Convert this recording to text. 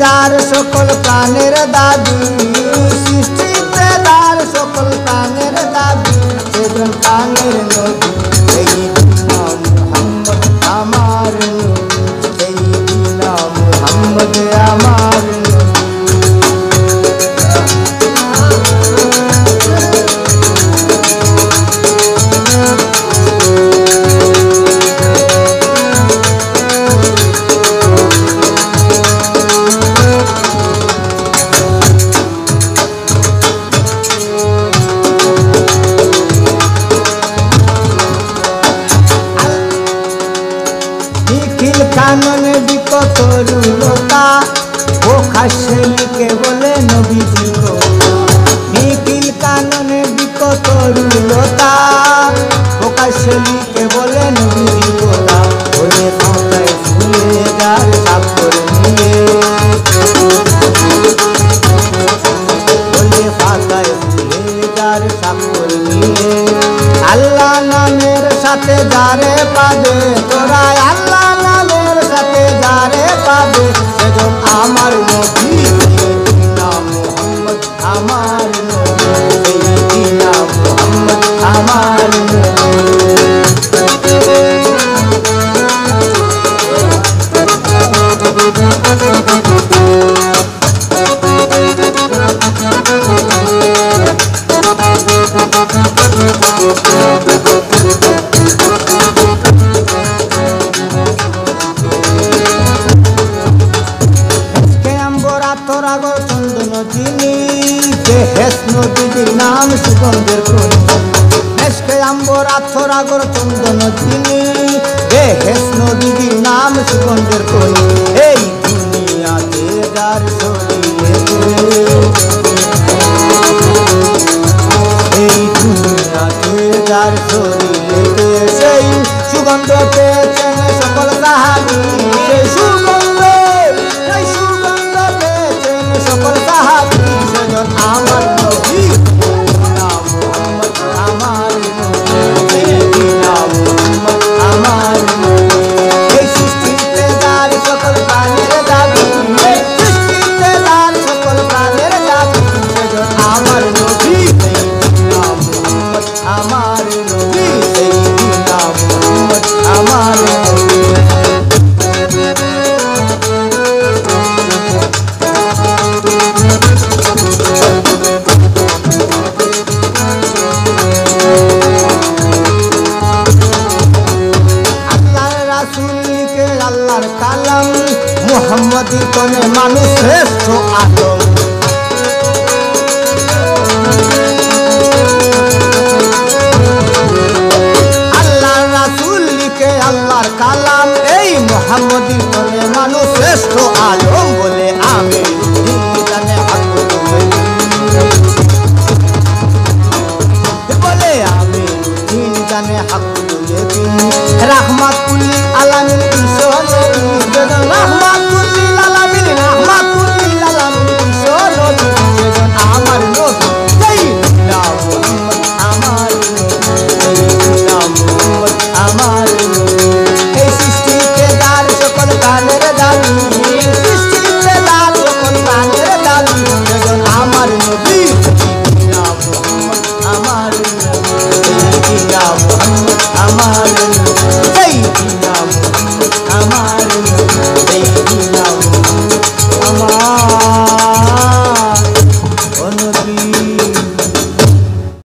যার সকল প্রাণের দাবি, সৃষ্টিতে যার সকল প্রাণের দাবি, সেজন প্রাণের নবী সাইয়্যিদুনা মুহাম্মদ আমার নবী, সাইয়্যিদুনা মুহাম্মদ আমার নবী। কাননে বিকট রুলতা ও খাসলিকে বলে নবীজি গো, নিখিল কাননে বিকট রুলতা ও খাসলিকে বলে নবীজি গোলা, বলে পাতায় ফুলে যার সাপর নিয়ে, বলে পাতায় ফুলে যার সাপর নিয়ে, আল্লাহ নামের সাথে যারে পাবে তোরা, আল্লাহ নামের সাথে যারে পাবে সেজন আমার নবী সাইয়্যিদুনা মুহাম্মদ আমার নবী, সাইয়্যিদুনা মুহাম্মদ আমার নবী। চন্দন যিনি বেহেশ নদীর নাম সুগন্ধের খনি, মেশকে আম্বর আথরাগর চন্দন যিনি বেহেশ নদীর নাম সুগন্ধের খনি, এই দুনিয়াতে যার শরীরেতে, এই দুনিয়াতে যার শরীরেতে সেই সুগন্ধ পেয়েছেন সকল সাহাবী, সেই সুগন্ধ, সেই সুগন্ধ পেয়েছেন সকল সাহাবী, সেজন আমার নবী সাইয়্যিদুনা মুহাম্মদ আমার নবী, সাইয়্যিদুনা মুহাম্মদ আমার নবী। এই সৃষ্টিতে যার সকল প্রাণের দাবি, এই সৃষ্টিতে যার সকল প্রাণের দাবি, সেজন আমার নবী সাইয়্যিদুনা মুহাম্মদ আমার নবী, সাইয়্যিদুনা মুহাম্মদ আমার নবী। আল্লাহর কালাম মুহাম্মদী তনে মানুষ শ্রেষ্ঠ আদম, আল্লাহর রাসূল লিখে আল্লাহর কালাম, এই মুহাম্মদী তনে মানুষ শ্রেষ্ঠ